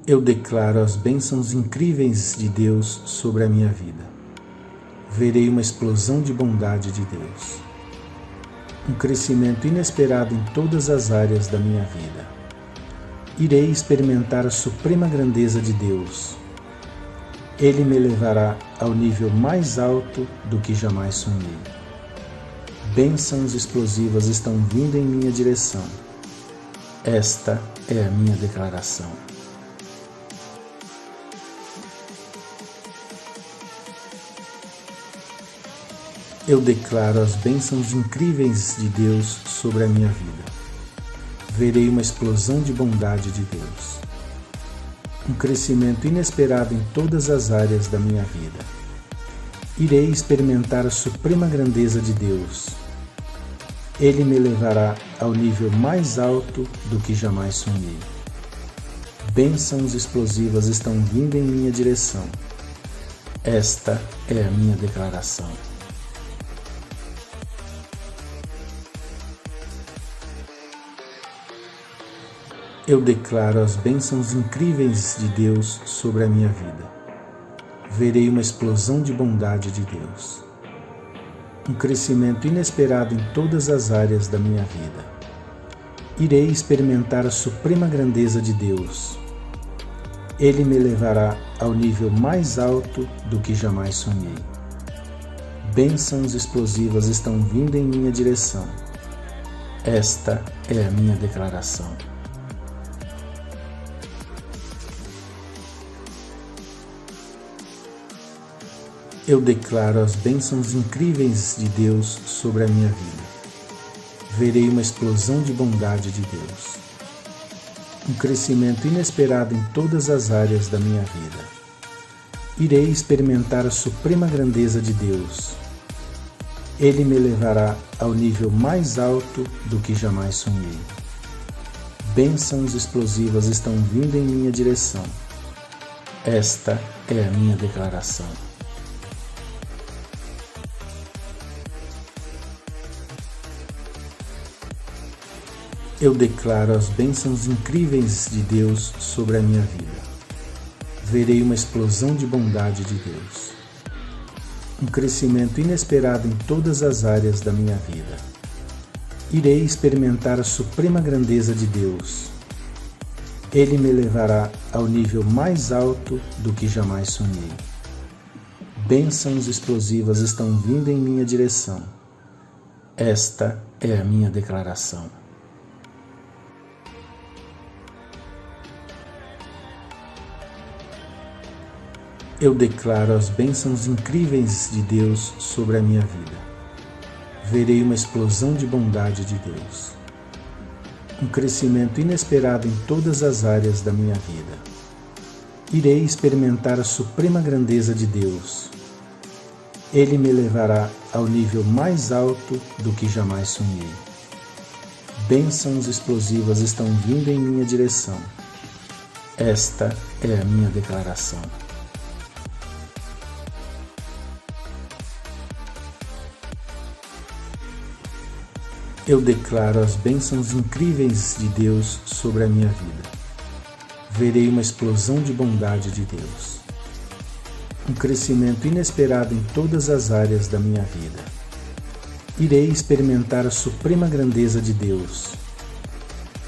Eu declaro as bênçãos incríveis de Deus sobre a minha vida. Verei uma explosão de bondade de Deus. Um crescimento inesperado em todas as áreas da minha vida. Irei experimentar a suprema grandeza de Deus. Ele me levará ao nível mais alto do que jamais sonhei. Bênçãos explosivas estão vindo em minha direção. Esta é a minha declaração. Eu declaro as bênçãos incríveis de Deus sobre a minha vida. Verei uma explosão de bondade de Deus. Um crescimento inesperado em todas as áreas da minha vida. Irei experimentar a suprema grandeza de Deus. Ele me levará ao nível mais alto do que jamais sonhei. Bênçãos explosivas estão vindo em minha direção. Esta é a minha declaração. Eu declaro as bênçãos incríveis de Deus sobre a minha vida. Verei uma explosão de bondade de Deus. Um crescimento inesperado em todas as áreas da minha vida. Irei experimentar a suprema grandeza de Deus. Ele me levará ao nível mais alto do que jamais sonhei. Bênçãos explosivas estão vindo em minha direção. Esta é a minha declaração. Eu declaro as bênçãos incríveis de Deus sobre a minha vida. Verei uma explosão de bondade de Deus. Um crescimento inesperado em todas as áreas da minha vida. Irei experimentar a suprema grandeza de Deus. Ele me levará ao nível mais alto do que jamais sonhei. Bênçãos explosivas estão vindo em minha direção. Esta é a minha declaração. Eu declaro as bênçãos incríveis de Deus sobre a minha vida. Verei uma explosão de bondade de Deus. Um crescimento inesperado em todas as áreas da minha vida. Irei experimentar a suprema grandeza de Deus. Ele me levará ao nível mais alto do que jamais sonhei. Bênçãos explosivas estão vindo em minha direção. Esta é a minha declaração. Eu declaro as bênçãos incríveis de Deus sobre a minha vida. Verei uma explosão de bondade de Deus. Um crescimento inesperado em todas as áreas da minha vida. Irei experimentar a suprema grandeza de Deus. Ele me levará ao nível mais alto do que jamais sonhei. Bênçãos explosivas estão vindo em minha direção. Esta é a minha declaração. Eu declaro as bênçãos incríveis de Deus sobre a minha vida. Verei uma explosão de bondade de Deus. Um crescimento inesperado em todas as áreas da minha vida. Irei experimentar a suprema grandeza de Deus.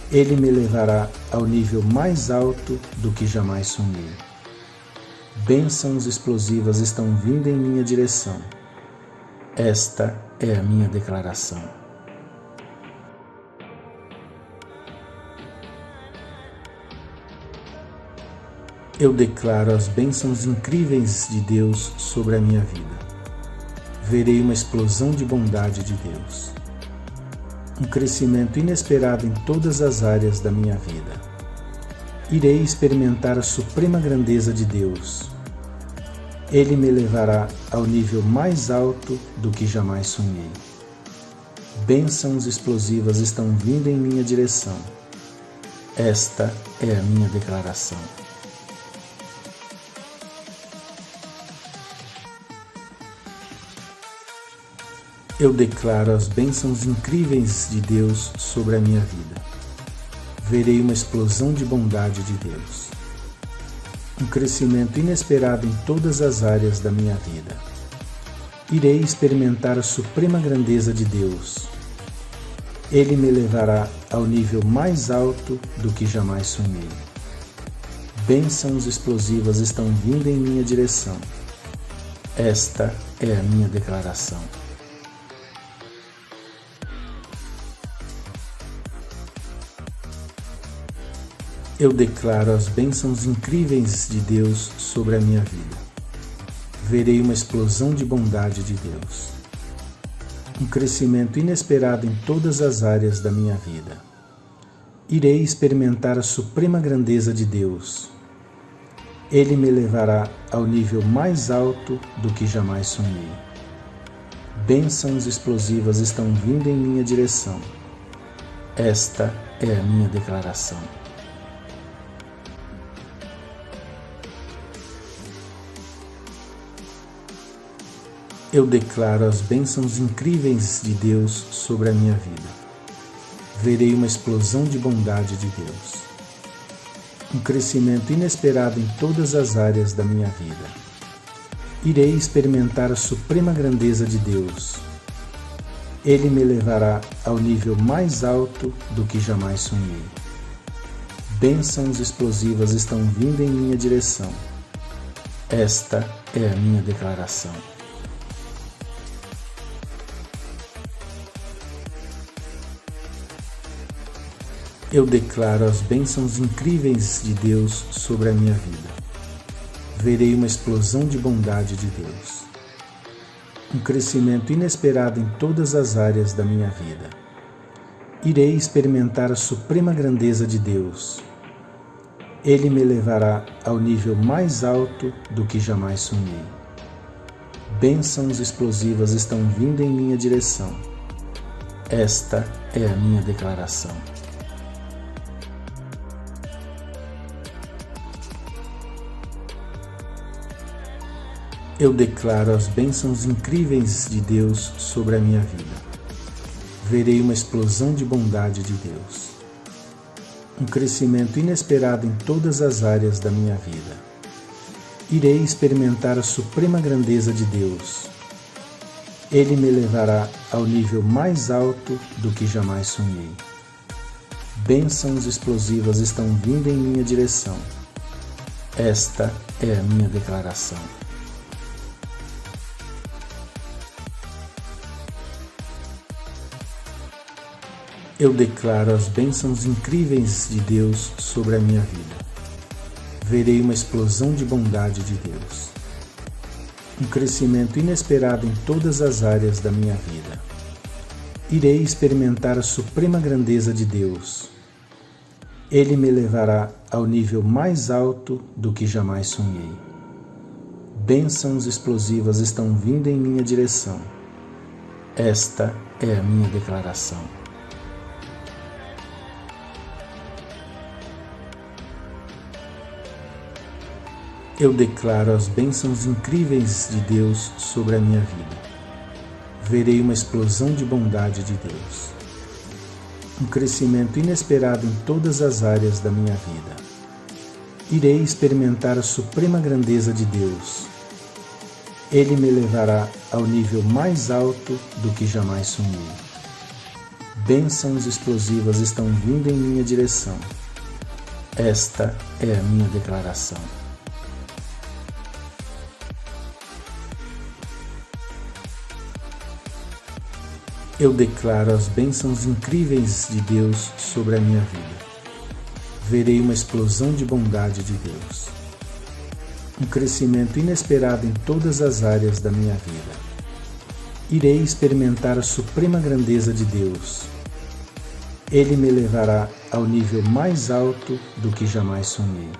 Ele me levará ao nível mais alto do que jamais sonhei. Bênçãos explosivas estão vindo em minha direção. Esta é a minha declaração. Eu declaro as bênçãos incríveis de Deus sobre a minha vida. Verei uma explosão de bondade de Deus. Um crescimento inesperado em todas as áreas da minha vida. Irei experimentar a suprema grandeza de Deus. Ele me levará ao nível mais alto do que jamais sonhei. Bênçãos explosivas estão vindo em minha direção. Esta é a minha declaração. Eu declaro as bênçãos incríveis de Deus sobre a minha vida. Verei uma explosão de bondade de Deus. Um crescimento inesperado em todas as áreas da minha vida. Irei experimentar a suprema grandeza de Deus. Ele me levará ao nível mais alto do que jamais sonhei. Bênçãos explosivas estão vindo em minha direção. Esta é a minha declaração. Eu declaro as bênçãos incríveis de Deus sobre a minha vida. Verei uma explosão de bondade de Deus. Um crescimento inesperado em todas as áreas da minha vida. Irei experimentar a suprema grandeza de Deus. Ele me levará ao nível mais alto do que jamais sonhei. Bênçãos explosivas estão vindo em minha direção. Esta é a minha declaração. Eu declaro as bênçãos incríveis de Deus sobre a minha vida. Verei uma explosão de bondade de Deus. Um crescimento inesperado em todas as áreas da minha vida. Irei experimentar a suprema grandeza de Deus. Ele me levará ao nível mais alto do que jamais sonhei. Bênçãos explosivas estão vindo em minha direção. Esta é a minha declaração. Eu declaro as bênçãos incríveis de Deus sobre a minha vida. Verei uma explosão de bondade de Deus. Um crescimento inesperado em todas as áreas da minha vida. Irei experimentar a suprema grandeza de Deus. Ele me levará ao nível mais alto do que jamais sonhei. Bênçãos explosivas estão vindo em minha direção. Esta é a minha declaração. Eu declaro as bênçãos incríveis de Deus sobre a minha vida. Verei uma explosão de bondade de Deus. Um crescimento inesperado em todas as áreas da minha vida. Irei experimentar a suprema grandeza de Deus. Ele me levará ao nível mais alto do que jamais sonhei. Bênçãos explosivas estão vindo em minha direção. Esta é a minha declaração. Eu declaro as bênçãos incríveis de Deus sobre a minha vida. Verei uma explosão de bondade de Deus. Um crescimento inesperado em todas as áreas da minha vida. Irei experimentar a suprema grandeza de Deus. Ele me levará ao nível mais alto do que jamais sonhei. Bênçãos explosivas estão vindo em minha direção. Esta é a minha declaração. Eu declaro as bênçãos incríveis de Deus sobre a minha vida. Verei uma explosão de bondade de Deus. Um crescimento inesperado em todas as áreas da minha vida. Irei experimentar a suprema grandeza de Deus. Ele me levará ao nível mais alto do que jamais sonhei. Bênçãos explosivas estão vindo em minha direção. Esta é a minha declaração. Eu declaro as bênçãos incríveis de Deus sobre a minha vida. Verei uma explosão de bondade de Deus. Um crescimento inesperado em todas as áreas da minha vida. Irei experimentar a suprema grandeza de Deus. Ele me levará ao nível mais alto do que jamais sonhei.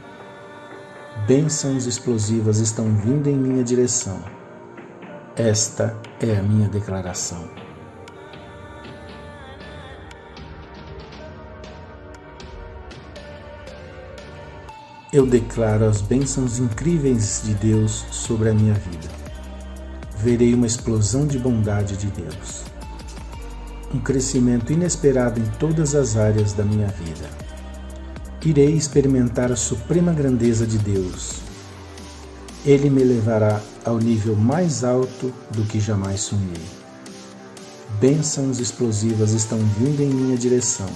Bênçãos explosivas estão vindo em minha direção. Esta é a minha declaração. Eu declaro as bênçãos incríveis de Deus sobre a minha vida. Verei uma explosão de bondade de Deus. Um crescimento inesperado em todas as áreas da minha vida. Irei experimentar a suprema grandeza de Deus. Ele me levará ao nível mais alto do que jamais sonhei. Bênçãos explosivas estão vindo em minha direção.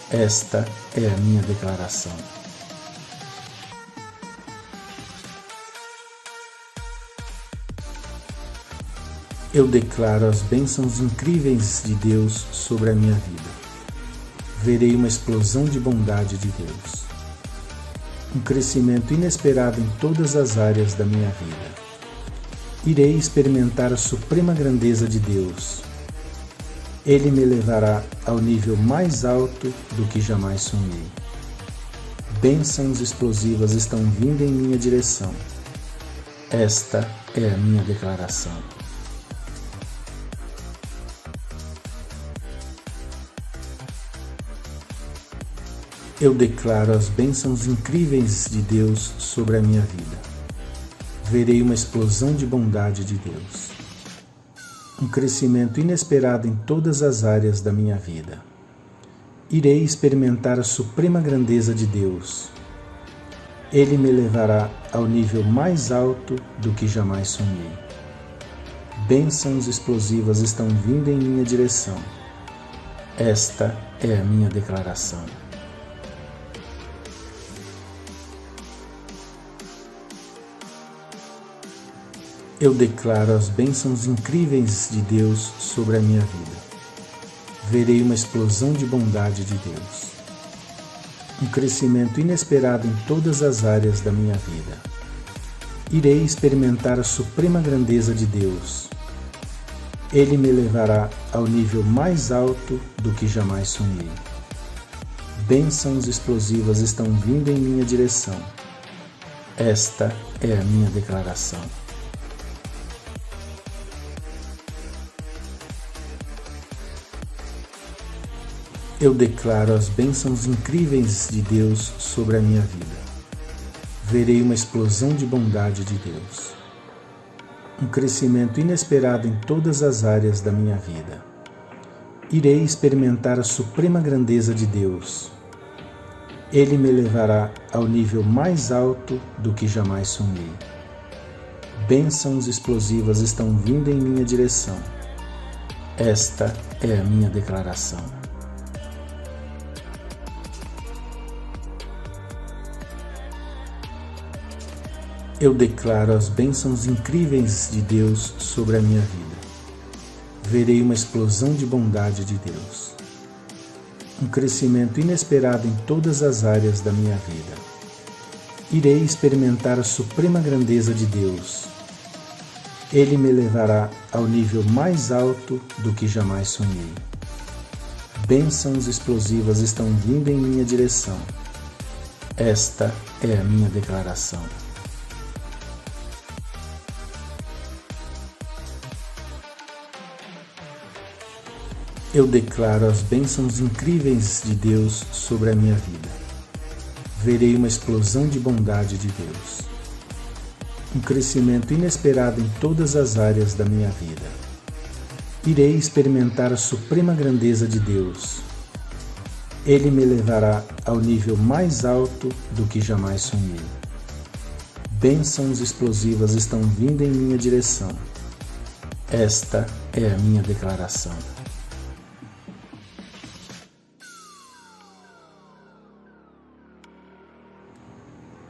Esta é a minha declaração. Eu declaro as bênçãos incríveis de Deus sobre a minha vida. Verei uma explosão de bondade de Deus. Um crescimento inesperado em todas as áreas da minha vida. Irei experimentar a suprema grandeza de Deus. Ele me levará ao nível mais alto do que jamais sonhei. Bênçãos explosivas estão vindo em minha direção. Esta é a minha declaração. Eu declaro as bênçãos incríveis de Deus sobre a minha vida. Verei uma explosão de bondade de Deus. Um crescimento inesperado em todas as áreas da minha vida. Irei experimentar a suprema grandeza de Deus. Ele me levará ao nível mais alto do que jamais sonhei. Bênçãos explosivas estão vindo em minha direção. Esta é a minha declaração. Eu declaro as bênçãos incríveis de Deus sobre a minha vida. Verei uma explosão de bondade de Deus. Um crescimento inesperado em todas as áreas da minha vida. Irei experimentar a suprema grandeza de Deus. Ele me levará ao nível mais alto do que jamais sonhei. Bênçãos explosivas estão vindo em minha direção. Esta é a minha declaração. Eu declaro as bênçãos incríveis de Deus sobre a minha vida. Verei uma explosão de bondade de Deus. Um crescimento inesperado em todas as áreas da minha vida. Irei experimentar a suprema grandeza de Deus. Ele me levará ao nível mais alto do que jamais sonhei. Bênçãos explosivas estão vindo em minha direção. Esta é a minha declaração. Eu declaro as bênçãos incríveis de Deus sobre a minha vida. Verei uma explosão de bondade de Deus. Um crescimento inesperado em todas as áreas da minha vida. Irei experimentar a suprema grandeza de Deus. Ele me levará ao nível mais alto do que jamais sonhei. Bênçãos explosivas estão vindo em minha direção. Esta é a minha declaração. Eu declaro as bênçãos incríveis de Deus sobre a minha vida. Verei uma explosão de bondade de Deus. Um crescimento inesperado em todas as áreas da minha vida. Irei experimentar a suprema grandeza de Deus. Ele me levará ao nível mais alto do que jamais sonhei. Bênçãos explosivas estão vindo em minha direção. Esta é a minha declaração.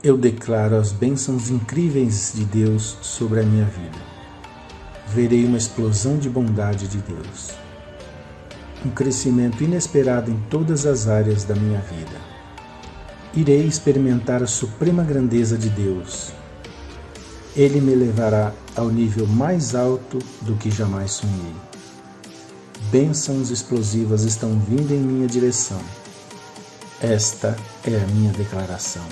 Eu declaro as bênçãos incríveis de Deus sobre a minha vida. Verei uma explosão de bondade de Deus. Um crescimento inesperado em todas as áreas da minha vida. Irei experimentar a suprema grandeza de Deus. Ele me levará ao nível mais alto do que jamais sonhei. Bênçãos explosivas estão vindo em minha direção. Esta é a minha declaração.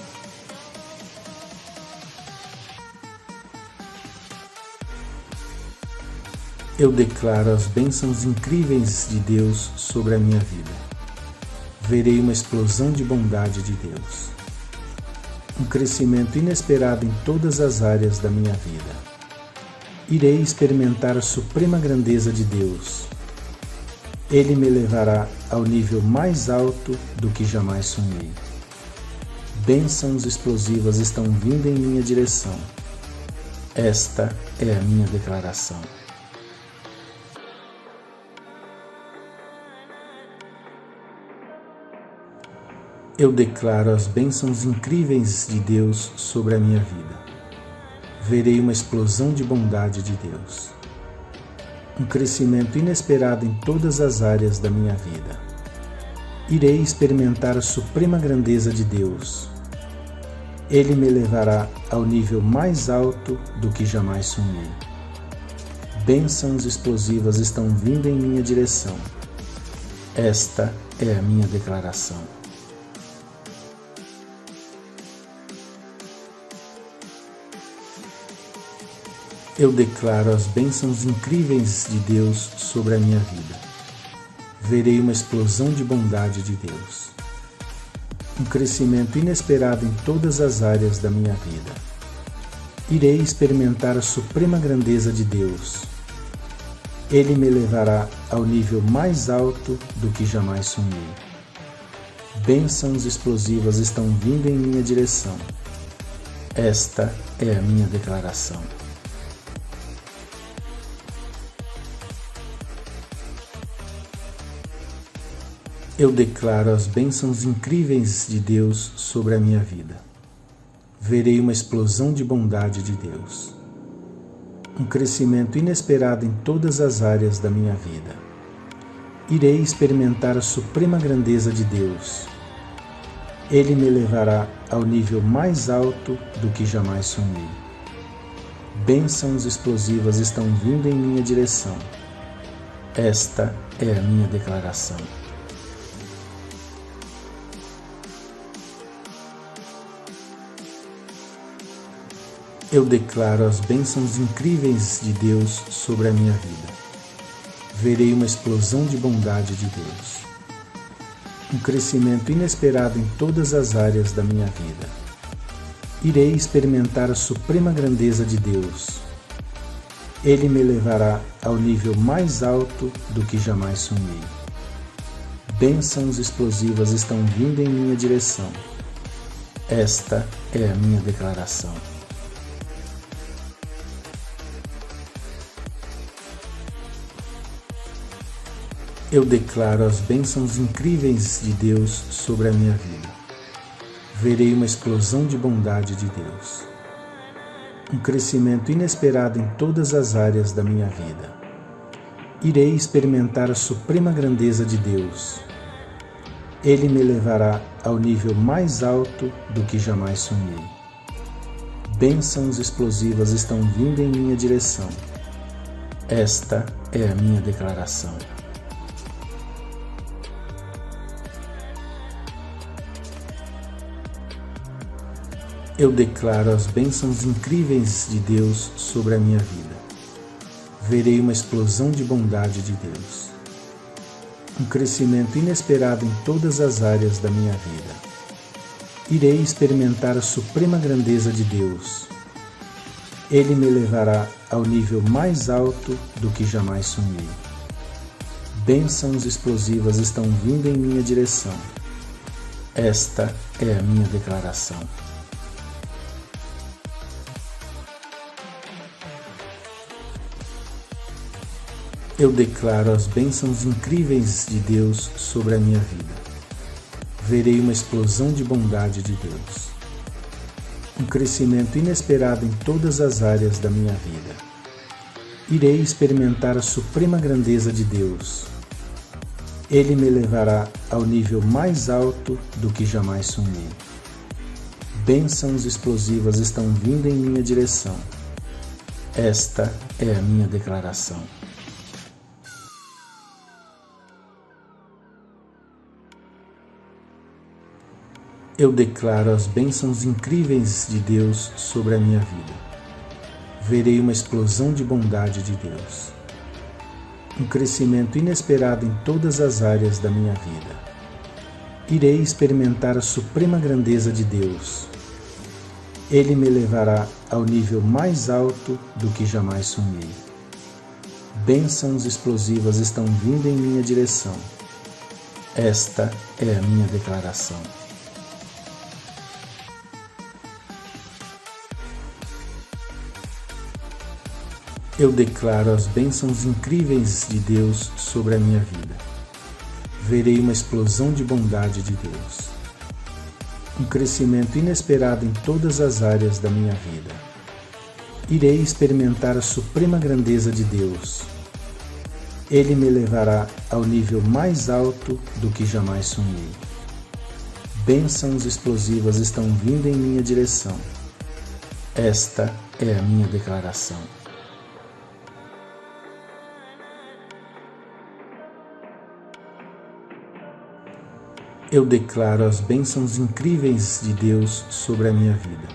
Eu declaro as bênçãos incríveis de Deus sobre a minha vida. Verei uma explosão de bondade de Deus. Um crescimento inesperado em todas as áreas da minha vida. Irei experimentar a suprema grandeza de Deus. Ele me levará ao nível mais alto do que jamais sonhei. Bênçãos explosivas estão vindo em minha direção. Esta é a minha declaração. Eu declaro as bênçãos incríveis de Deus sobre a minha vida. Verei uma explosão de bondade de Deus. Um crescimento inesperado em todas as áreas da minha vida. Irei experimentar a suprema grandeza de Deus. Ele me levará ao nível mais alto do que jamais sonhei. Bênçãos explosivas estão vindo em minha direção. Esta é a minha declaração. Eu declaro as bênçãos incríveis de Deus sobre a minha vida. Verei uma explosão de bondade de Deus. Um crescimento inesperado em todas as áreas da minha vida. Irei experimentar a suprema grandeza de Deus. Ele me levará ao nível mais alto do que jamais sonhei. Bênçãos explosivas estão vindo em minha direção. Esta é a minha declaração. Eu declaro as bênçãos incríveis de Deus sobre a minha vida. Verei uma explosão de bondade de Deus. Um crescimento inesperado em todas as áreas da minha vida. Irei experimentar a suprema grandeza de Deus. Ele me levará ao nível mais alto do que jamais sonhei. Bênçãos explosivas estão vindo em minha direção. Esta é a minha declaração. Eu declaro as bênçãos incríveis de Deus sobre a minha vida. Verei uma explosão de bondade de Deus. Um crescimento inesperado em todas as áreas da minha vida. Irei experimentar a suprema grandeza de Deus. Ele me levará ao nível mais alto do que jamais sonhei. Bênçãos explosivas estão vindo em minha direção. Esta é a minha declaração. Eu declaro as bênçãos incríveis de Deus sobre a minha vida. Verei uma explosão de bondade de Deus. Um crescimento inesperado em todas as áreas da minha vida. Irei experimentar a suprema grandeza de Deus. Ele me levará ao nível mais alto do que jamais sonhei. Bênçãos explosivas estão vindo em minha direção. Esta é a minha declaração. Eu declaro as bênçãos incríveis de Deus sobre a minha vida. Verei uma explosão de bondade de Deus. Um crescimento inesperado em todas as áreas da minha vida. Irei experimentar a suprema grandeza de Deus. Ele me levará ao nível mais alto do que jamais sonhei. Bênçãos explosivas estão vindo em minha direção. Esta é a minha declaração. Eu declaro as bênçãos incríveis de Deus sobre a minha vida. Verei uma explosão de bondade de Deus. Um crescimento inesperado em todas as áreas da minha vida. Irei experimentar a suprema grandeza de Deus. Ele me levará ao nível mais alto do que jamais sonhei. Bênçãos explosivas estão vindo em minha direção. Esta é a minha declaração. Eu declaro as bênçãos incríveis de Deus sobre a minha vida. Verei uma explosão de bondade de Deus. Um crescimento inesperado em todas as áreas da minha vida. Irei experimentar a suprema grandeza de Deus. Ele me levará ao nível mais alto do que jamais sonhei. Bênçãos explosivas estão vindo em minha direção. Esta é a minha declaração. Eu declaro as bênçãos incríveis de Deus sobre a minha vida. Verei uma explosão de bondade de Deus. Um crescimento inesperado em todas as áreas da minha vida. Irei experimentar a suprema grandeza de Deus. Ele me levará ao nível mais alto do que jamais sonhei. Bênçãos explosivas estão vindo em minha direção. Esta é a minha declaração. Eu declaro as bênçãos incríveis de Deus sobre a minha vida.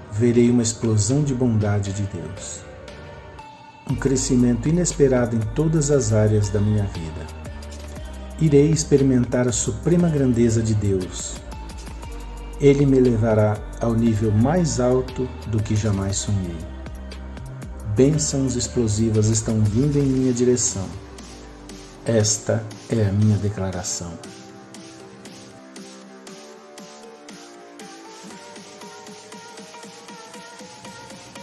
Verei uma explosão de bondade de Deus. Um crescimento inesperado em todas as áreas da minha vida. Irei experimentar a suprema grandeza de Deus. Ele me levará ao nível mais alto do que jamais sonhei. Bênçãos explosivas estão vindo em minha direção. Esta é a minha declaração.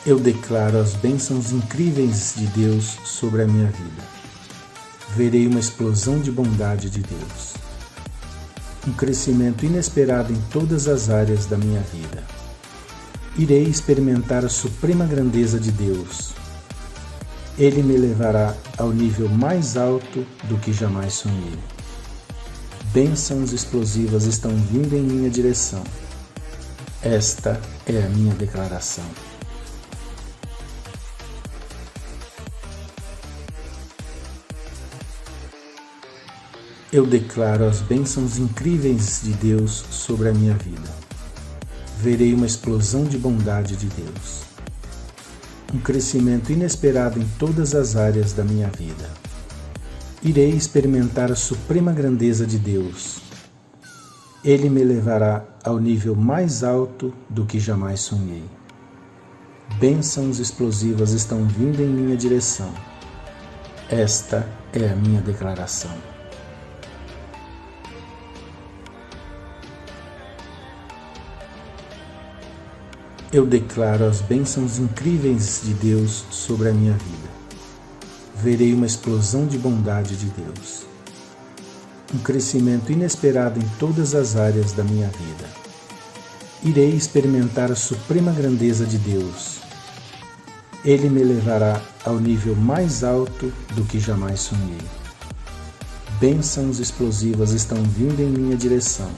Eu declaro as bênçãos incríveis de Deus sobre a minha vida. Verei uma explosão de bondade de Deus. Um crescimento inesperado em todas as áreas da minha vida. Irei experimentar a suprema grandeza de Deus. Ele me levará ao nível mais alto do que jamais sonhei. Bênçãos explosivas estão vindo em minha direção. Esta é a minha declaração. Eu declaro as bênçãos incríveis de Deus sobre a minha vida. Verei uma explosão de bondade de Deus. Um crescimento inesperado em todas as áreas da minha vida. Irei experimentar a suprema grandeza de Deus. Ele me levará ao nível mais alto do que jamais sonhei. Bênçãos explosivas estão vindo em minha direção. Esta é a minha declaração. Eu declaro as bênçãos incríveis de Deus sobre a minha vida. Verei uma explosão de bondade de Deus. Um crescimento inesperado em todas as áreas da minha vida. Irei experimentar a suprema grandeza de Deus. Ele me levará ao nível mais alto do que jamais sonhei. Bênçãos explosivas estão vindo em minha direção.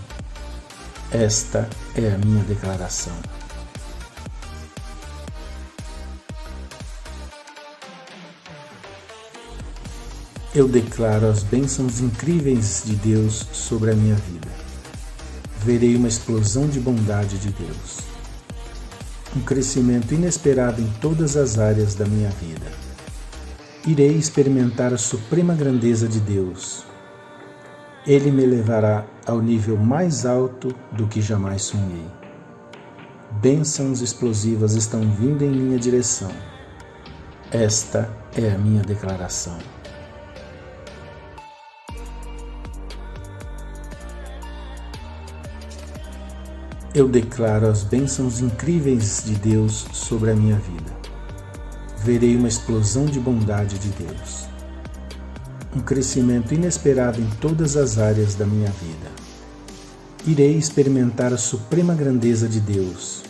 Esta é a minha declaração. Eu declaro as bênçãos incríveis de Deus sobre a minha vida. Verei uma explosão de bondade de Deus. Um crescimento inesperado em todas as áreas da minha vida. Irei experimentar a suprema grandeza de Deus. Ele me levará ao nível mais alto do que jamais sonhei. Bênçãos explosivas estão vindo em minha direção. Esta é a minha declaração. Eu declaro as bênçãos incríveis de Deus sobre a minha vida. Verei uma explosão de bondade de Deus. Um crescimento inesperado em todas as áreas da minha vida. Irei experimentar a suprema grandeza de Deus.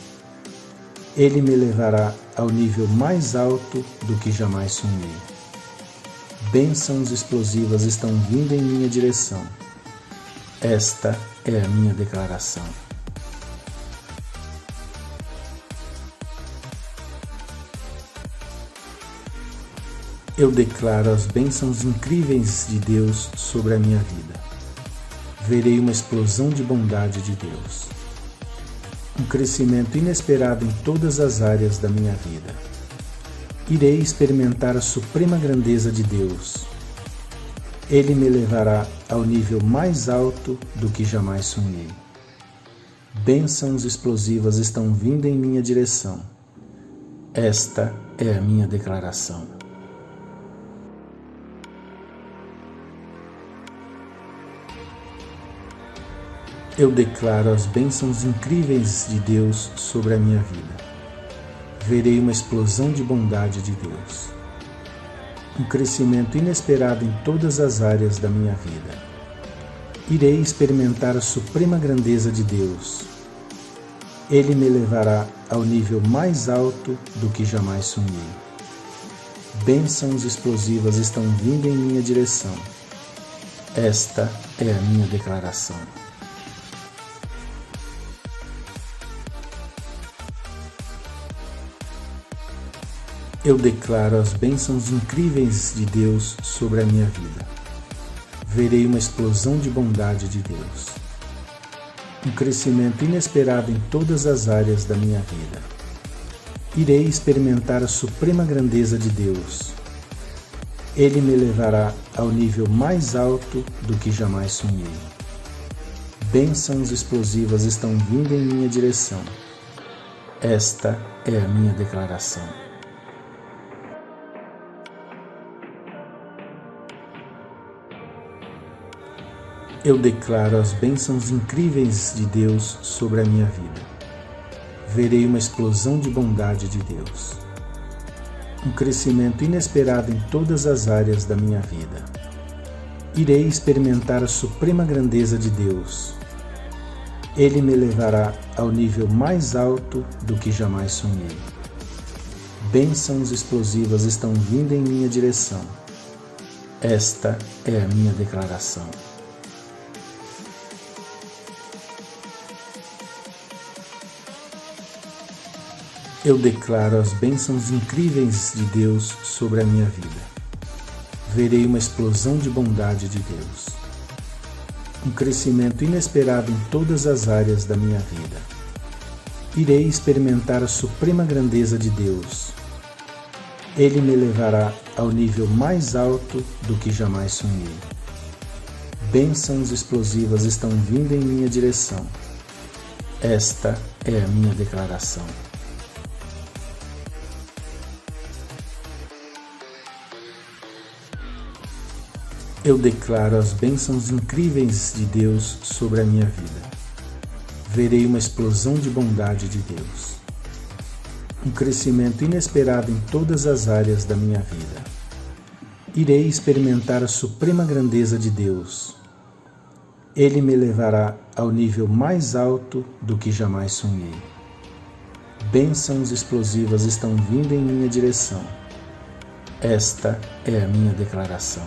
Ele me levará ao nível mais alto do que jamais sonhei. Bênçãos explosivas estão vindo em minha direção. Esta é a minha declaração. Eu declaro as bênçãos incríveis de Deus sobre a minha vida. Verei uma explosão de bondade de Deus. Um crescimento inesperado em todas as áreas da minha vida. Irei experimentar a suprema grandeza de Deus. Ele me levará ao nível mais alto do que jamais sonhei. Bênçãos explosivas estão vindo em minha direção. Esta é a minha declaração. Eu declaro as bênçãos incríveis de Deus sobre a minha vida. Verei uma explosão de bondade de Deus. Um crescimento inesperado em todas as áreas da minha vida. Irei experimentar a suprema grandeza de Deus. Ele me levará ao nível mais alto do que jamais sonhei. Bênçãos explosivas estão vindo em minha direção. Esta é a minha declaração. Eu declaro as bênçãos incríveis de Deus sobre a minha vida. Verei uma explosão de bondade de Deus. Um crescimento inesperado em todas as áreas da minha vida. Irei experimentar a suprema grandeza de Deus. Ele me levará ao nível mais alto do que jamais sonhei. Bênçãos explosivas estão vindo em minha direção. Esta é a minha declaração. Eu declaro as bênçãos incríveis de Deus sobre a minha vida. Verei uma explosão de bondade de Deus. Um crescimento inesperado em todas as áreas da minha vida. Irei experimentar a suprema grandeza de Deus. Ele me levará ao nível mais alto do que jamais sonhei. Bênçãos explosivas estão vindo em minha direção. Esta é a minha declaração. Eu declaro as bênçãos incríveis de Deus sobre a minha vida. Verei uma explosão de bondade de Deus. Um crescimento inesperado em todas as áreas da minha vida. Irei experimentar a suprema grandeza de Deus. Ele me levará ao nível mais alto do que jamais sonhei. Bênçãos explosivas estão vindo em minha direção. Esta é a minha declaração. Eu declaro as bênçãos incríveis de Deus sobre a minha vida. Verei uma explosão de bondade de Deus. Um crescimento inesperado em todas as áreas da minha vida. Irei experimentar a suprema grandeza de Deus. Ele me levará ao nível mais alto do que jamais sonhei. Bênçãos explosivas estão vindo em minha direção. Esta é a minha declaração.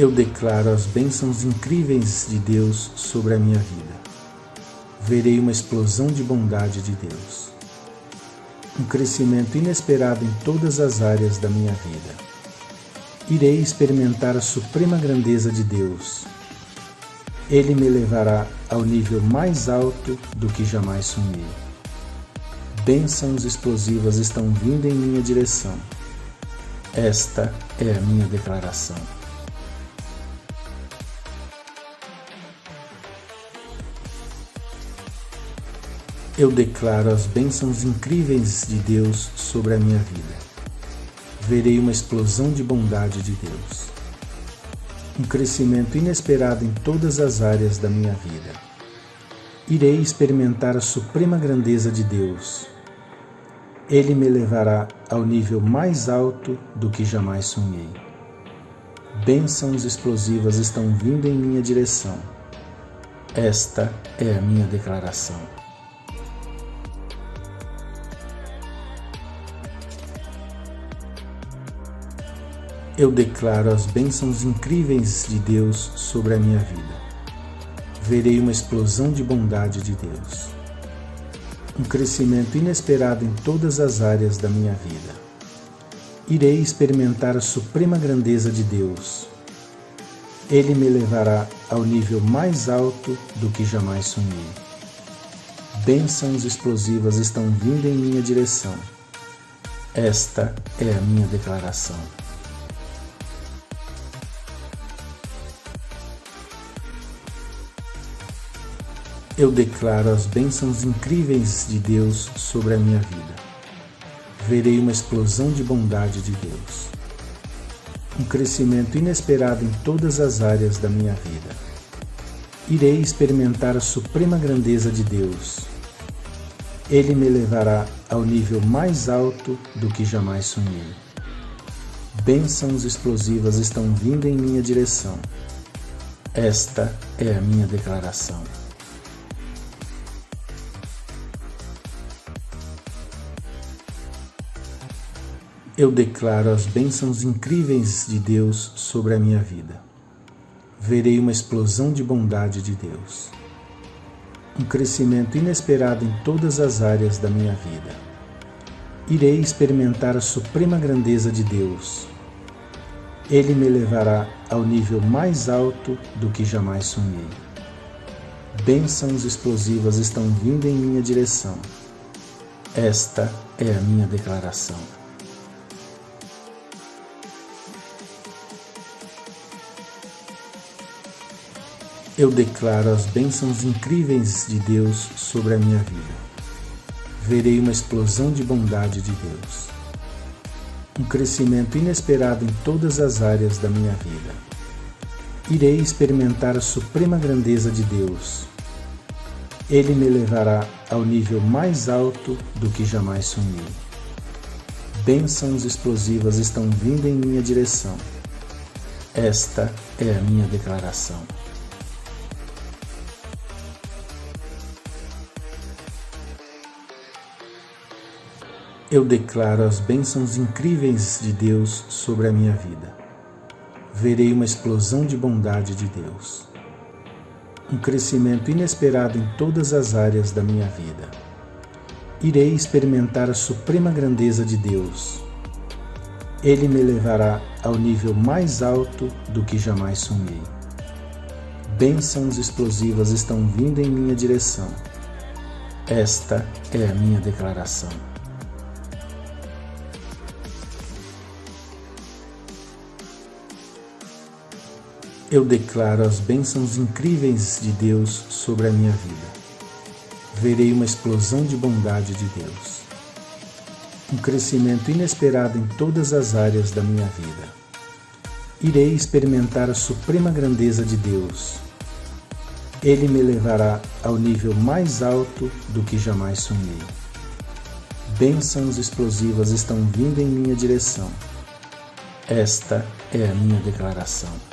Eu declaro as bênçãos incríveis de Deus sobre a minha vida. Verei uma explosão de bondade de Deus. Um crescimento inesperado em todas as áreas da minha vida. Irei experimentar a suprema grandeza de Deus. Ele me levará ao nível mais alto do que jamais sonhei. Bênçãos explosivas estão vindo em minha direção. Esta é a minha declaração. Eu declaro as bênçãos incríveis de Deus sobre a minha vida. Verei uma explosão de bondade de Deus. Um crescimento inesperado em todas as áreas da minha vida. Irei experimentar a suprema grandeza de Deus. Ele me levará ao nível mais alto do que jamais sonhei. Bênçãos explosivas estão vindo em minha direção. Esta é a minha declaração. Eu declaro as bênçãos incríveis de Deus sobre a minha vida. Verei uma explosão de bondade de Deus. Um crescimento inesperado em todas as áreas da minha vida. Irei experimentar a suprema grandeza de Deus. Ele me levará ao nível mais alto do que jamais sonhei. Bênçãos explosivas estão vindo em minha direção. Esta é a minha declaração. Eu declaro as bênçãos incríveis de Deus sobre a minha vida. Verei uma explosão de bondade de Deus. Um crescimento inesperado em todas as áreas da minha vida. Irei experimentar a suprema grandeza de Deus. Ele me levará ao nível mais alto do que jamais sonhei. Bênçãos explosivas estão vindo em minha direção. Esta é a minha declaração. Eu declaro as bênçãos incríveis de Deus sobre a minha vida. Verei uma explosão de bondade de Deus. Um crescimento inesperado em todas as áreas da minha vida. Irei experimentar a suprema grandeza de Deus. Ele me levará ao nível mais alto do que jamais sonhei. Bênçãos explosivas estão vindo em minha direção. Esta é a minha declaração. Eu declaro as bênçãos incríveis de Deus sobre a minha vida. Verei uma explosão de bondade de Deus. Um crescimento inesperado em todas as áreas da minha vida. Irei experimentar a suprema grandeza de Deus. Ele me levará ao nível mais alto do que jamais sonhei. Bênçãos explosivas estão vindo em minha direção. Esta é a minha declaração. Eu declaro as bênçãos incríveis de Deus sobre a minha vida. Verei uma explosão de bondade de Deus. Um crescimento inesperado em todas as áreas da minha vida. Irei experimentar a suprema grandeza de Deus. Ele me levará ao nível mais alto do que jamais sonhei. Bênçãos explosivas estão vindo em minha direção. Esta é a minha declaração. Eu declaro as bênçãos incríveis de Deus sobre a minha vida. Verei uma explosão de bondade de Deus. Um crescimento inesperado em todas as áreas da minha vida. Irei experimentar a suprema grandeza de Deus. Ele me levará ao nível mais alto do que jamais sonhei. Bênçãos explosivas estão vindo em minha direção. Esta é a minha declaração.